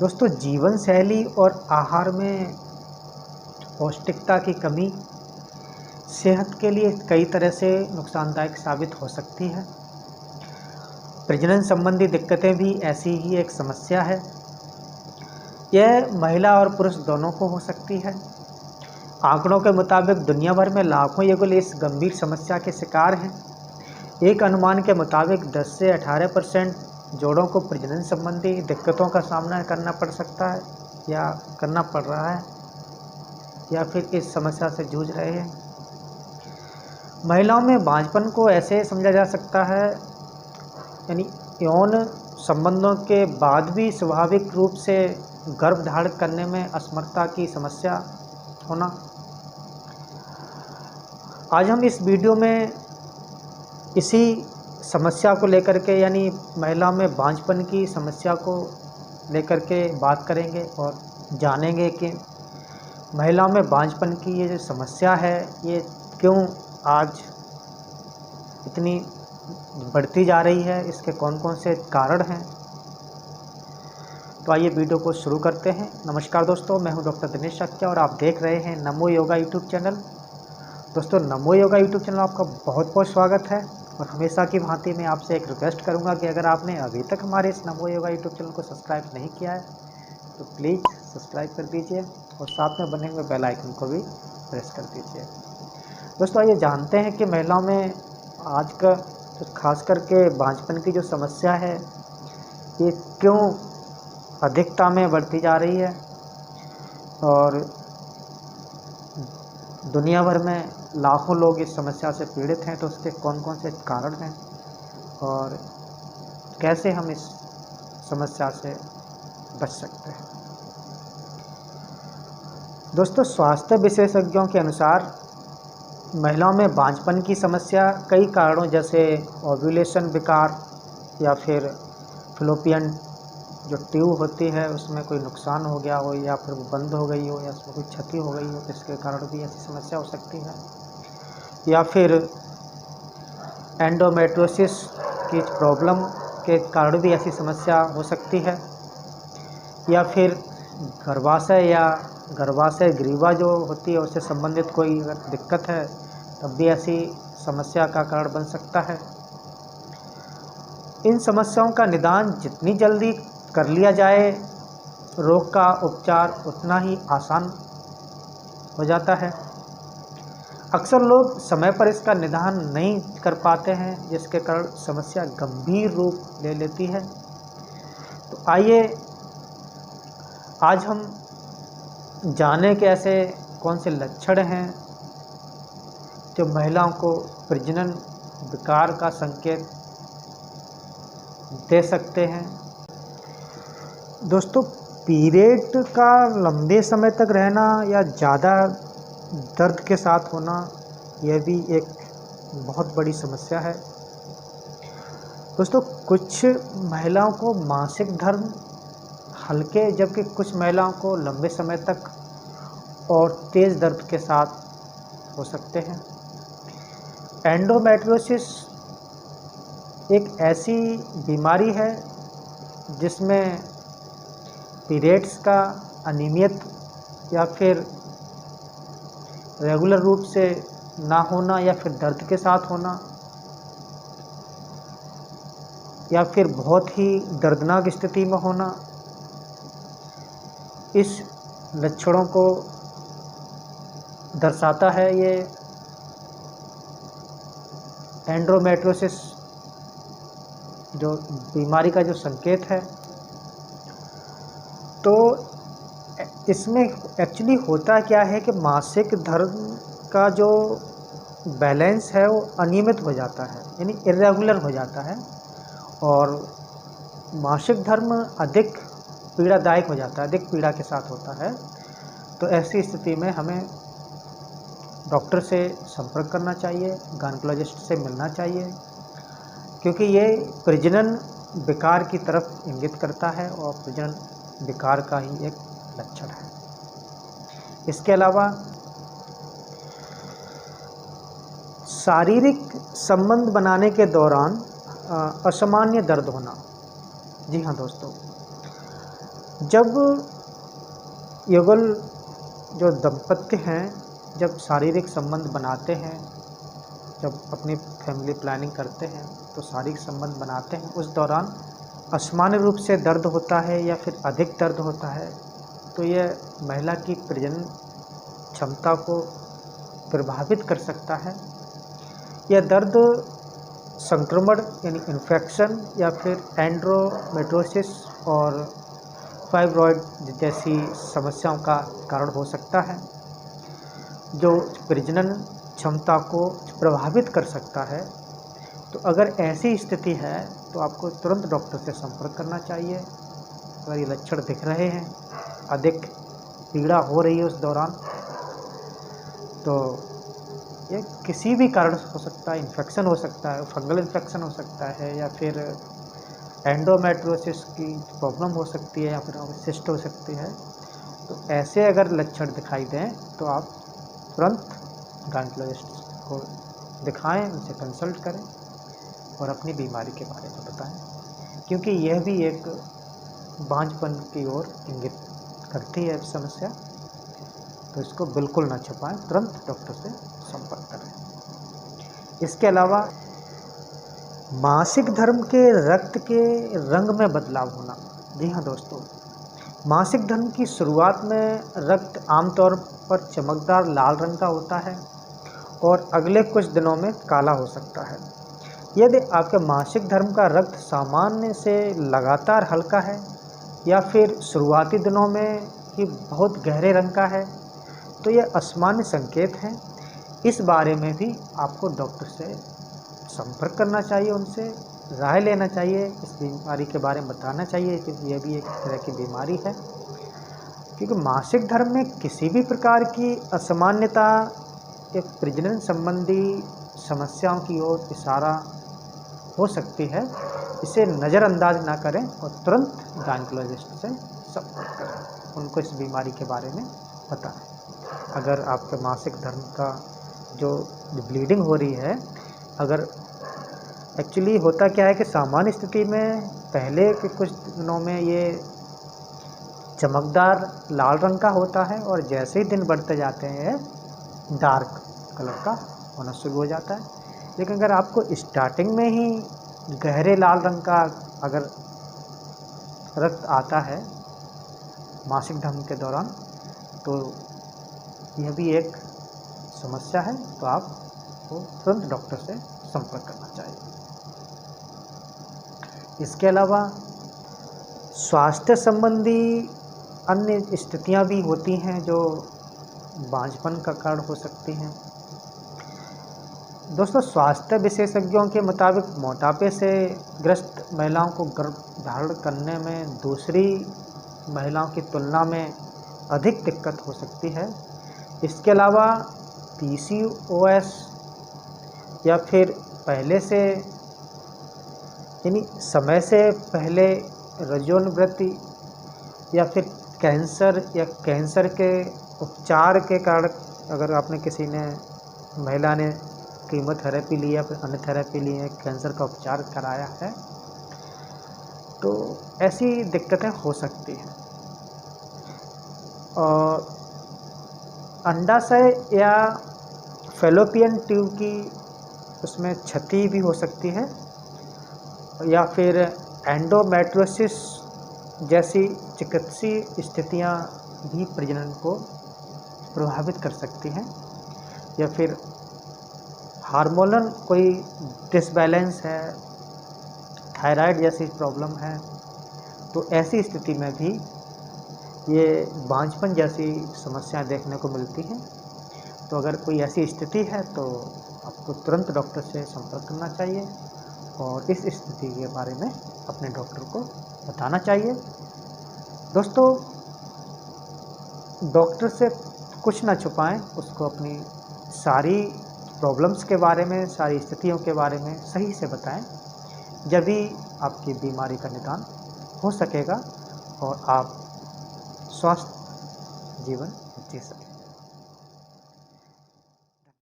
दोस्तों, जीवन शैली और आहार में पौष्टिकता की कमी सेहत के लिए कई तरह से नुकसानदायक साबित हो सकती है। प्रजनन संबंधी दिक्कतें भी ऐसी ही एक समस्या है। यह महिला और पुरुष दोनों को हो सकती है। आंकड़ों के मुताबिक दुनिया भर में लाखों युगल इस गंभीर समस्या के शिकार हैं। एक अनुमान के मुताबिक 10 से 18% जोड़ों को प्रजनन संबंधी दिक्कतों का सामना करना पड़ सकता है या करना पड़ रहा है या फिर इस समस्या से जूझ रहे हैं। महिलाओं में बांझपन को ऐसे समझा जा सकता है, यानी यौन संबंधों के बाद भी स्वाभाविक रूप से गर्भ धारण करने में असमर्थता की समस्या होना। आज हम इस वीडियो में इसी समस्या को लेकर के, यानी महिलाओं में बांझपन की समस्या को लेकर के बात करेंगे और जानेंगे कि महिलाओं में बांझपन की ये जो समस्या है ये क्यों आज इतनी बढ़ती जा रही है, इसके कौन कौन से कारण हैं। तो आइए वीडियो को शुरू करते हैं। नमस्कार दोस्तों, मैं हूं डॉक्टर दिनेश शक्या और आप देख रहे हैं नमो योगा यूट्यूब चैनल। दोस्तों, नमो योगा यूट्यूब चैनल आपका बहुत बहुत स्वागत है और हमेशा की भांति मैं आपसे एक रिक्वेस्ट करूंगा कि अगर आपने अभी तक हमारे इस नमो योगा यूट्यूब चैनल को सब्सक्राइब नहीं किया है तो प्लीज़ सब्सक्राइब कर दीजिए और साथ में बने हुए बेल आइकन को भी प्रेस कर दीजिए। दोस्तों, आइए जानते हैं कि महिलाओं में आज का खास करके बांझपन की जो समस्या है ये क्यों अधिकता में बढ़ती जा रही है और दुनिया भर में लाखों लोग इस समस्या से पीड़ित हैं। तो उसके कौन कौन से कारण हैं और कैसे हम इस समस्या से बच सकते हैं। दोस्तों, स्वास्थ्य विशेषज्ञों के अनुसार महिलाओं में बांझपन की समस्या कई कारणों जैसे ओव्यूलेशन विकार या फिर फ़ैलोपियन जो ट्यूब होती है उसमें कोई नुकसान हो गया हो या फिर वो बंद हो गई हो या उसमें कोई क्षति हो गई हो, तो इसके कारण भी ऐसी समस्या हो सकती है। या फिर एंडोमेट्रियोसिस की प्रॉब्लम के कारण भी ऐसी समस्या हो सकती है। या फिर गर्भाशय ग्रीवा जो होती है उससे संबंधित कोई अगर दिक्कत है तब भी ऐसी समस्या का कारण बन सकता है। इन समस्याओं का निदान जितनी जल्दी कर लिया जाए, रोग का उपचार उतना ही आसान हो जाता है। अक्सर लोग समय पर इसका निदान नहीं कर पाते हैं जिसके कारण समस्या गंभीर रूप ले लेती है। तो आइए आज हम जाने के ऐसे कौन से लक्षण हैं जो महिलाओं को प्रजनन विकार का संकेत दे सकते हैं। दोस्तों, पीरियड का लंबे समय तक रहना या ज़्यादा दर्द के साथ होना यह भी एक बहुत बड़ी समस्या है। दोस्तों, कुछ महिलाओं को मासिक धर्म हल्के जबकि कुछ महिलाओं को लंबे समय तक और तेज़ दर्द के साथ हो सकते हैं। एंडोमेट्रियोसिस एक ऐसी बीमारी है जिसमें पीरियड्स का अनियमित या फिर रेगुलर रूप से ना होना या फिर दर्द के साथ होना या फिर बहुत ही दर्दनाक स्थिति में होना, इस लक्षणों को दर्शाता है। ये एंडोमेट्रियोसिस जो बीमारी का जो संकेत है। तो इसमें एक्चुअली होता क्या है कि मासिक धर्म का जो बैलेंस है वो अनियमित हो जाता है, यानी इरेगुलर हो जाता है और मासिक धर्म अधिक पीड़ादायक हो जाता है, अधिक पीड़ा के साथ होता है। तो ऐसी स्थिति में हमें डॉक्टर से संपर्क करना चाहिए, गायनेकोलॉजिस्ट से मिलना चाहिए, क्योंकि ये प्रजनन विकार की तरफ इंगित करता है और प्रजनन विकार का ही एक लक्षण है। इसके अलावा शारीरिक संबंध बनाने के दौरान असामान्य दर्द होना। जी हाँ दोस्तों, जब युगल जो दंपत्ति हैं, जब शारीरिक संबंध बनाते हैं, जब अपनी फैमिली प्लानिंग करते हैं तो शारीरिक संबंध बनाते हैं, उस दौरान असामान्य रूप से दर्द होता है या फिर अधिक दर्द होता है, तो यह महिला की प्रजनन क्षमता को प्रभावित कर सकता है। यह दर्द संक्रमण यानी इन्फेक्शन या फिर एंड्रोमेट्रोसिस और फाइब्रॉइड जैसी समस्याओं का कारण हो सकता है, जो प्रजनन क्षमता को प्रभावित कर सकता है। तो अगर ऐसी स्थिति है तो आपको तुरंत डॉक्टर से संपर्क करना चाहिए। अगर ये लक्षण दिख रहे हैं, अधिक पीड़ा हो रही है उस दौरान, तो ये किसी भी कारण हो सकता है। इन्फेक्शन हो सकता है, फंगल इन्फेक्शन हो सकता है, या फिर एंडोमेट्रोसिस की प्रॉब्लम हो सकती है, या फिर सिस्ट हो सकती है। तो ऐसे अगर लक्षण दिखाई दें तो आप तुरंत गायनेकोलॉजिस्ट को दिखाएं, उनसे कंसल्ट करें और अपनी बीमारी के बारे में बताएं, क्योंकि यह भी एक बांझपन की ओर इंगित करती है समस्या। तो इसको बिल्कुल ना छुपाएं, तुरंत डॉक्टर से संपर्क करें। इसके अलावा मासिक धर्म के रक्त के रंग में बदलाव होना। जी हाँ दोस्तों, मासिक धर्म की शुरुआत में रक्त आमतौर पर चमकदार लाल रंग का होता है और अगले कुछ दिनों में काला हो सकता है। यदि आपके मासिक धर्म का रक्त सामान्य से लगातार हल्का है या फिर शुरुआती दिनों में ही बहुत गहरे रंग का है, तो यह असामान्य संकेत है। इस बारे में भी आपको डॉक्टर से संपर्क करना चाहिए, उनसे राय लेना चाहिए, इस बीमारी के बारे में बताना चाहिए कि यह भी एक तरह की बीमारी है। क्योंकि मासिक धर्म में किसी भी प्रकार की असामान्यता एक प्रजनन संबंधी समस्याओं की ओर इशारा हो सकती है। इसे नज़रअंदाज ना करें और तुरंत गायनेकोलॉजिस्ट से संपर्क करें, उनको इस बीमारी के बारे में बताएं। अगर आपके मासिक धर्म का जो ब्लीडिंग हो रही है, अगर एक्चुअली होता क्या है कि सामान्य स्थिति में पहले के कुछ दिनों में ये चमकदार लाल रंग का होता है और जैसे ही दिन बढ़ते जाते हैं डार्क कलर का होना शुरू हो जाता है। लेकिन अगर आपको स्टार्टिंग में ही गहरे लाल रंग का अगर रक्त आता है मासिक धर्म के दौरान, तो यह भी एक समस्या है। तो आपको तुरंत डॉक्टर से संपर्क करना चाहिए। इसके अलावा स्वास्थ्य संबंधी अन्य स्थितियां भी होती हैं जो बांझपन का कारण हो सकती हैं। दोस्तों, स्वास्थ्य विशेषज्ञों के मुताबिक मोटापे से ग्रस्त महिलाओं को गर्भ धारण करने में दूसरी महिलाओं की तुलना में अधिक दिक्कत हो सकती है। इसके अलावा PCOS या फिर पहले से यानी समय से पहले रजोनिवृत्ति या फिर कैंसर या कैंसर के उपचार के कारण, अगर आपने किसी ने महिला ने कीमोथेरेपी ली या फिर अन्य थेरेपी ली है, कैंसर का उपचार कराया है, तो ऐसी दिक्कतें हो सकती हैं। और अंडाशय या फैलोपियन ट्यूब की उसमें क्षति भी हो सकती है, या फिर एंडोमेट्रोसिस जैसी चिकित्सीय स्थितियां भी प्रजनन को प्रभावित कर सकती हैं, या फिर हार्मोनल कोई डिसबैलेंस है, थायराइड जैसी प्रॉब्लम है, तो ऐसी स्थिति में भी ये बांझपन जैसी समस्याएं देखने को मिलती हैं। तो अगर कोई ऐसी स्थिति है तो आपको तुरंत डॉक्टर से संपर्क करना चाहिए और इस स्थिति के बारे में अपने डॉक्टर को बताना चाहिए। दोस्तों, डॉक्टर से कुछ ना छुपाएं, उसको अपनी सारी प्रॉब्लम्स के बारे में, सारी स्थितियों के बारे में सही से बताएं, जब भी आपकी बीमारी का निदान हो सकेगा और आप स्वस्थ जीवन जी सकते हैं।